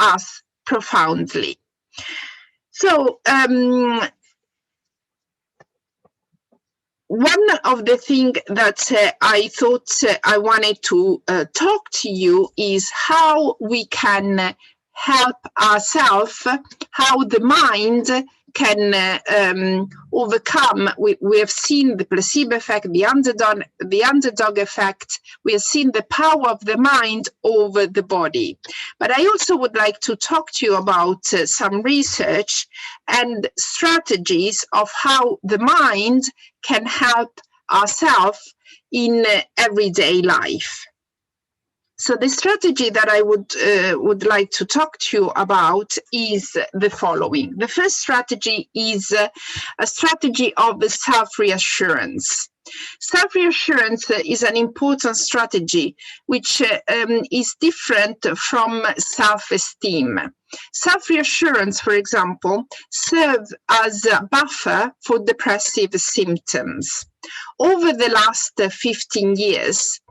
us profoundly. So one of the things that I thought I wanted to talk to you is how we can help ourselves, how the mind can overcome. We have seen the placebo effect, the underdog effect. We have seen the power of the mind over the body. But I also would like to talk to you about some research and strategies of how the mind can help ourselves in everyday life. So the strategy that I would like to talk to you about is the following. The first strategy is a strategy of self-reassurance. Self-reassurance is an important strategy which is different from self-esteem. Self-reassurance, for example, serves as a buffer for depressive symptoms. Over the last 15 years,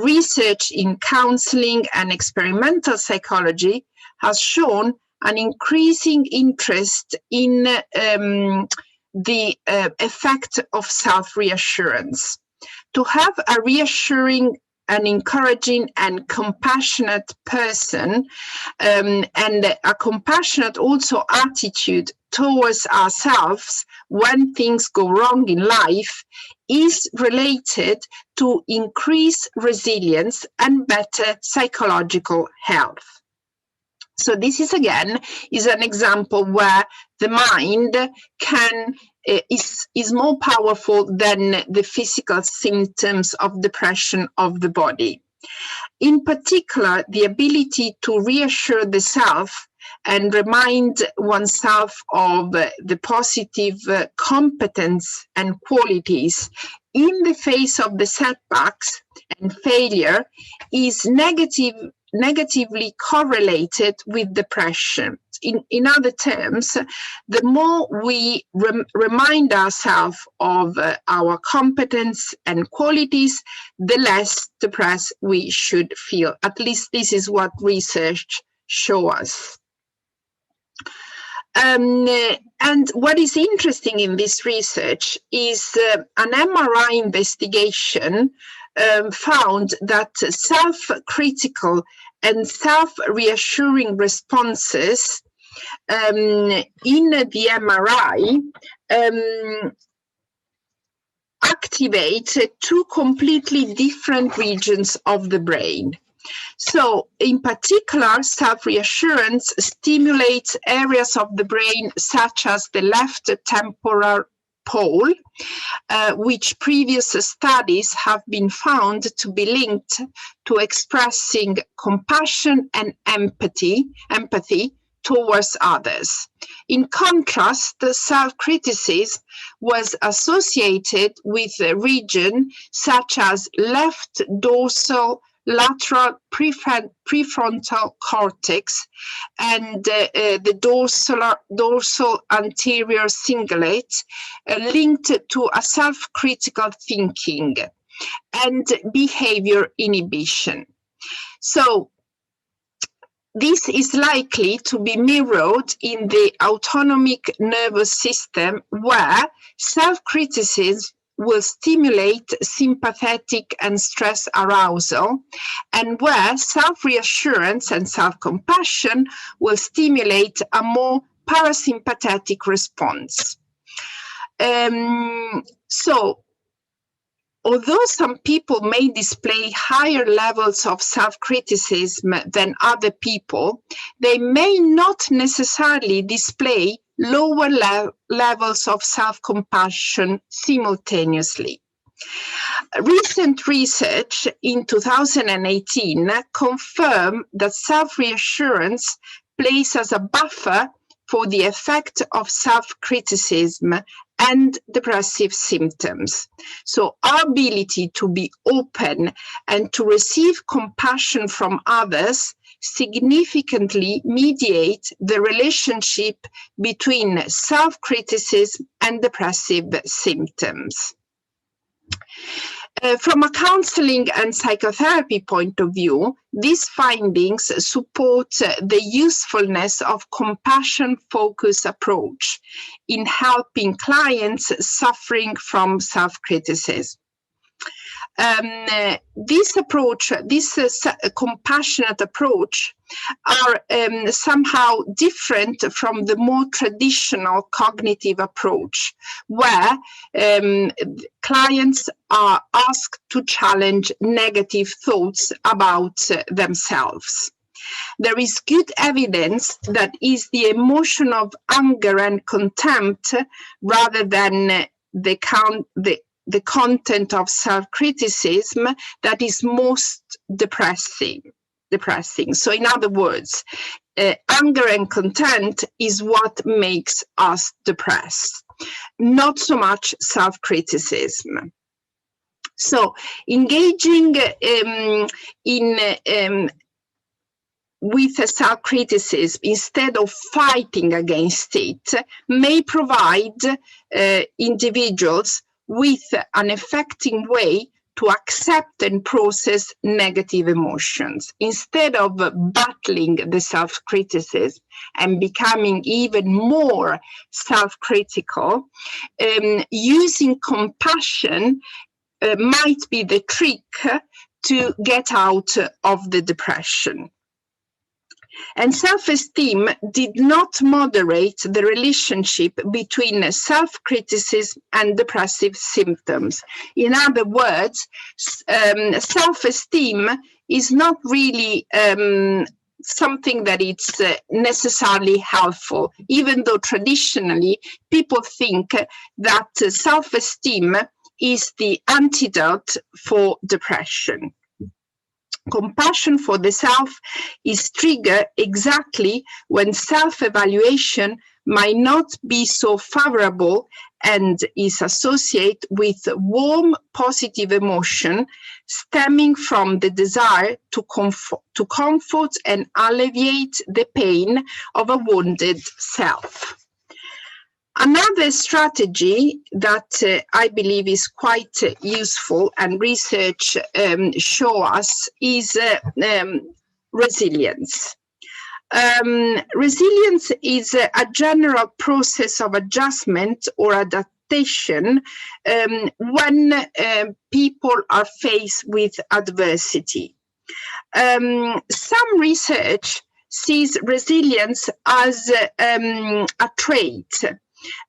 research in counseling and experimental psychology has shown an increasing interest in the effect of self-reassurance. To have a reassuring and encouraging and compassionate person and a compassionate also attitude towards ourselves when things go wrong in life is related to increased resilience and better psychological health. So this is again an example where the mind is more powerful than the physical symptoms of depression of the body. In particular, the ability to reassure the self and remind oneself of the positive competence and qualities in the face of the setbacks and failure is negatively correlated with depression. In other terms, the more we remind ourselves of our competence and qualities, the less depressed we should feel. At least this is what research shows us. And what is interesting in this research is an MRI investigation found that self-critical and self-reassuring responses in the MRI activate two completely different regions of the brain. So, in particular, self-reassurance stimulates areas of the brain such as the left temporal pole, which previous studies have been found to be linked to expressing compassion and empathy towards others. In contrast, the self-criticism was associated with a region such as left dorsal lateral prefrontal cortex and the dorsal anterior cingulate linked to a self-critical thinking and behavior inhibition. So this is likely to be mirrored in the autonomic nervous system, where self-criticism will stimulate sympathetic and stress arousal, and where self-reassurance and self-compassion will stimulate a more parasympathetic response. So, although some people may display higher levels of self-criticism than other people, they may not necessarily display lower levels of self-compassion simultaneously. Recent research in 2018 confirmed that self-reassurance plays as a buffer for the effect of self-criticism and depressive symptoms. So our ability to be open and to receive compassion from others significantly mediate the relationship between self-criticism and depressive symptoms. From a counseling and psychotherapy point of view, these findings support the usefulness of compassion-focused approach in helping clients suffering from self-criticism. This approach, compassionate approach, are somehow different from the more traditional cognitive approach, where clients are asked to challenge negative thoughts about themselves. There is good evidence that is the emotion of anger and contempt, rather than the content of self-criticism, that is most depressing. So in other words, anger and contempt is what makes us depressed, not so much self-criticism. So engaging with self-criticism instead of fighting against it may provide individuals with an effective way to accept and process negative emotions. Instead of battling the self-criticism and becoming even more self-critical, using compassion might be the trick to get out of the depression. And self-esteem did not moderate the relationship between self-criticism and depressive symptoms. In other words, self-esteem is not really something that it's necessarily helpful, even though traditionally people think that self-esteem is the antidote for depression. Compassion for the self is triggered exactly when self-evaluation might not be so favorable and is associated with warm, positive emotion stemming from the desire to comfort and alleviate the pain of a wounded self. Another strategy that I believe is quite useful and research show us is resilience. Resilience is a general process of adjustment or adaptation when people are faced with adversity. Some research sees resilience as a trait,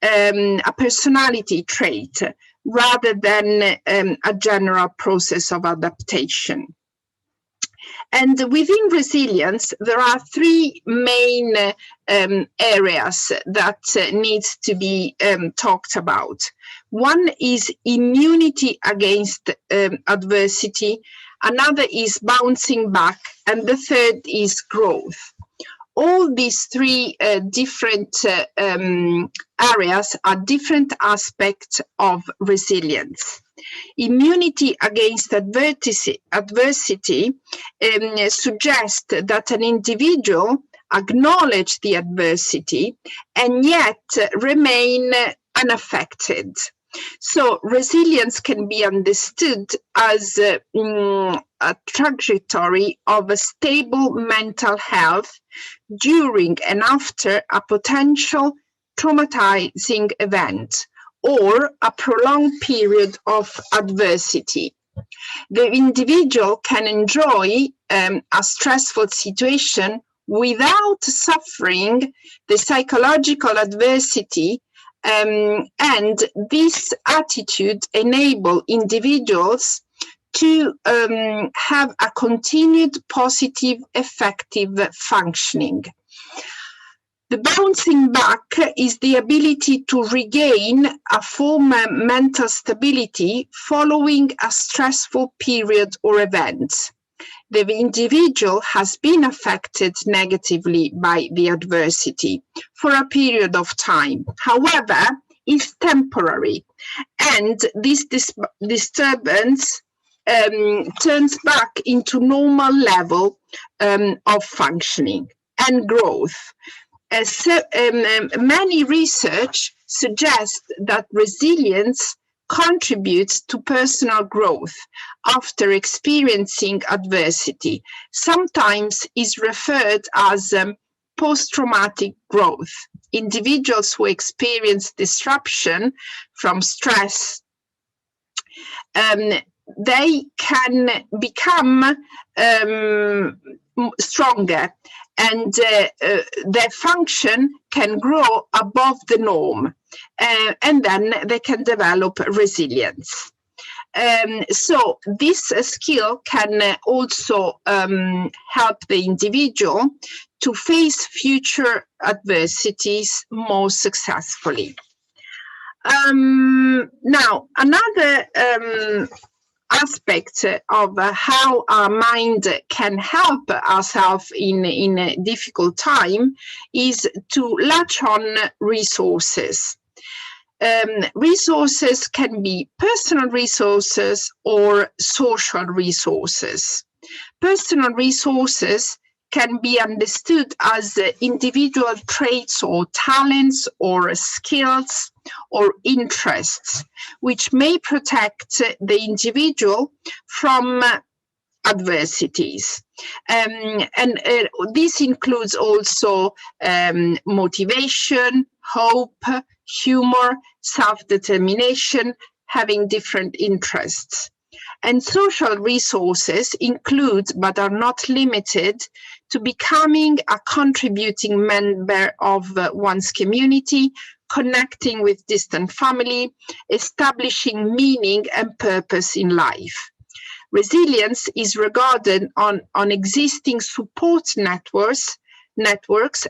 a personality trait, rather than a general process of adaptation. And within resilience, there are three main areas that needs to be talked about. One is immunity against adversity, another is bouncing back, and the third is growth. All these three different areas are different aspects of resilience. Immunity against adversity suggests that an individual acknowledge the adversity and yet remain unaffected. So resilience can be understood as a trajectory of a stable mental health during and after a potential traumatizing event or a prolonged period of adversity. The individual can enjoy a stressful situation without suffering the psychological adversity, and this attitude enables individuals to have a continued positive, effective functioning. The bouncing back is the ability to regain a former mental stability following a stressful period or event. The individual has been affected negatively by the adversity for a period of time. However, it's temporary, and this disturbance turns back into normal level of functioning and growth. Many research suggests that resilience contributes to personal growth after experiencing adversity, sometimes is referred as post-traumatic growth. Individuals who experience disruption from stress, they can become stronger, and their function can grow above the norm, and then they can develop resilience. So this skill can also help the individual to face future adversities more successfully. Now, another aspect of how our mind can help ourselves in a difficult time is to latch on resources. Resources can be personal resources or social resources. Personal resources can be understood as individual traits or talents or skills or interests, which may protect the individual from adversities. And this includes also motivation, hope, humor, self-determination, having different interests. And social resources include, but are not limited to, becoming a contributing member of one's community, connecting with distant family, establishing meaning and purpose in life. Resilience is regarded on existing support networks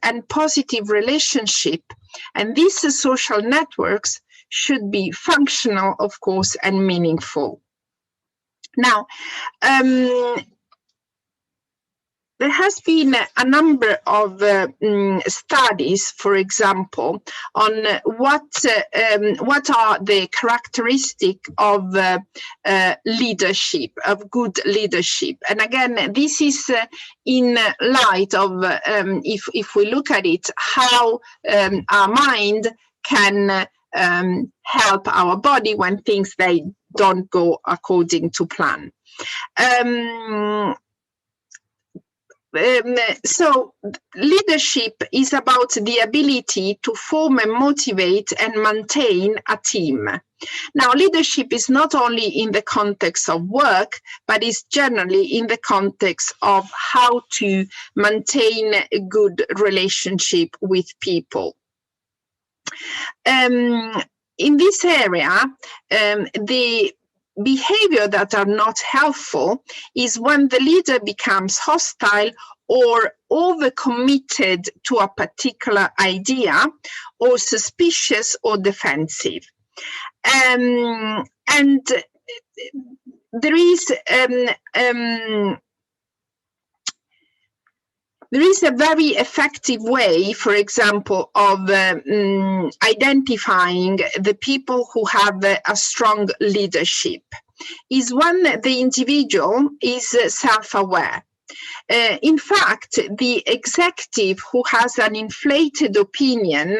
and positive relationship, and these social networks should be functional, of course, and meaningful. Now, there has been a number of studies, for example, on what are the characteristics of leadership, of good leadership. And again, this is in light of, if we look at it, how our mind can help our body when things they don't go according to plan. So leadership is about the ability to form and motivate and maintain a team. Now, leadership is not only in the context of work, but is generally in the context of how to maintain a good relationship with people. In this area, the behavior that are not helpful is when the leader becomes hostile or overcommitted to a particular idea, or suspicious or defensive. And there is a very effective way, for example, of identifying the people who have a strong leadership, is when the individual is self-aware. In fact, the executive who has an inflated opinion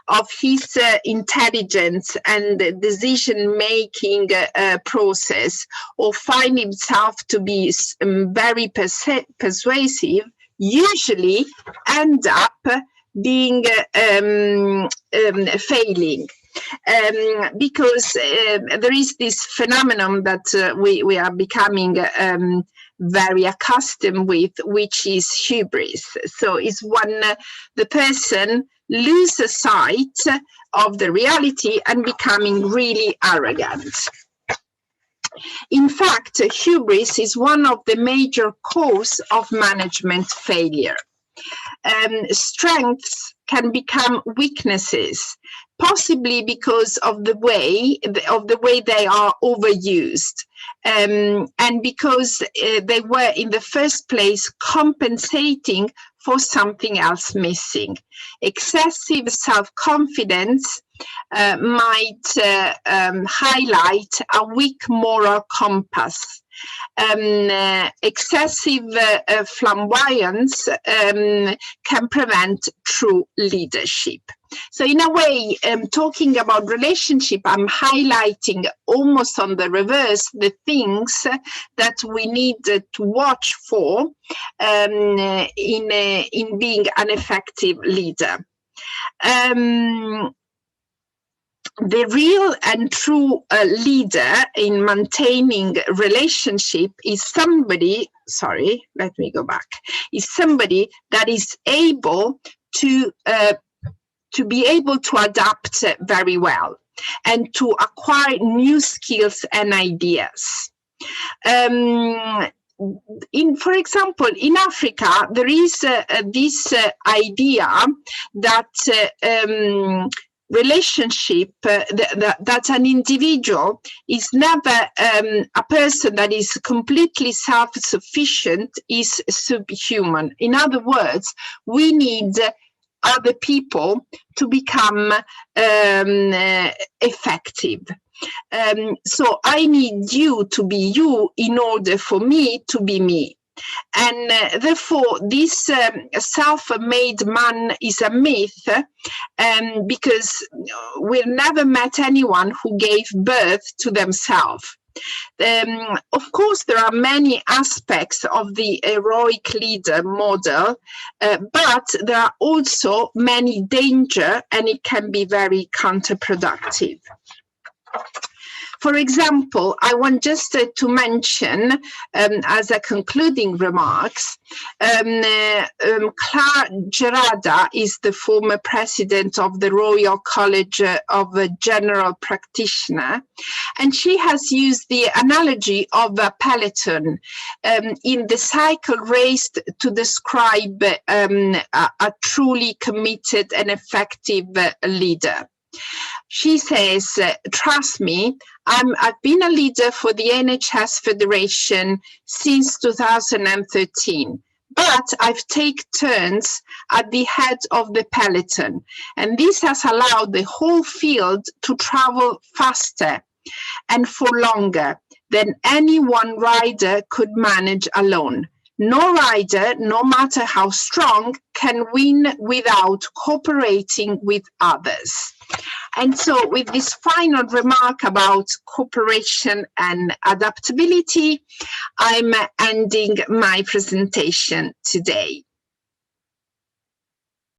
of his intelligence and decision-making process, or find himself to be very persuasive, usually end up being failing, because there is this phenomenon that we are becoming very accustomed with, which is hubris. So it's when the person loses sight of the reality and becoming really arrogant. In fact, hubris is one of the major causes of management failure. Strengths can become weaknesses, possibly because of the way they are overused, and because they were in the first place compensating for something else missing. Excessive self-confidence might highlight a weak moral compass. Excessive flamboyance can prevent true leadership. So in a way, talking about relationship, I'm highlighting almost on the reverse the things that we need to watch for in being an effective leader. The real and true leader in maintaining relationship is somebody, is somebody that is able to be able to adapt very well and to acquire new skills and ideas. For example, in Africa, there is this idea that relationship, that an individual is never a person that is completely self-sufficient, is subhuman. In other words, we need other people to become effective. So I need you to be you in order for me to be me. And therefore, this self-made man is a myth, because we've never met anyone who gave birth to themselves. Of course, there are many aspects of the heroic leader model, but there are also many dangers, and it can be very counterproductive. For example, I want just to mention, as a concluding remarks, Claire Gerada is the former president of the Royal College of General Practitioners, and she has used the analogy of a peloton in the cycle race to describe a truly committed and effective leader. She says, trust me, I've been a leader for the NHS Federation since 2013, but I've taken turns at the head of the peloton, and this has allowed the whole field to travel faster and for longer than any one rider could manage alone. No rider, no matter how strong, can win without cooperating with others. And so with this final remark about cooperation and adaptability, I'm ending my presentation today.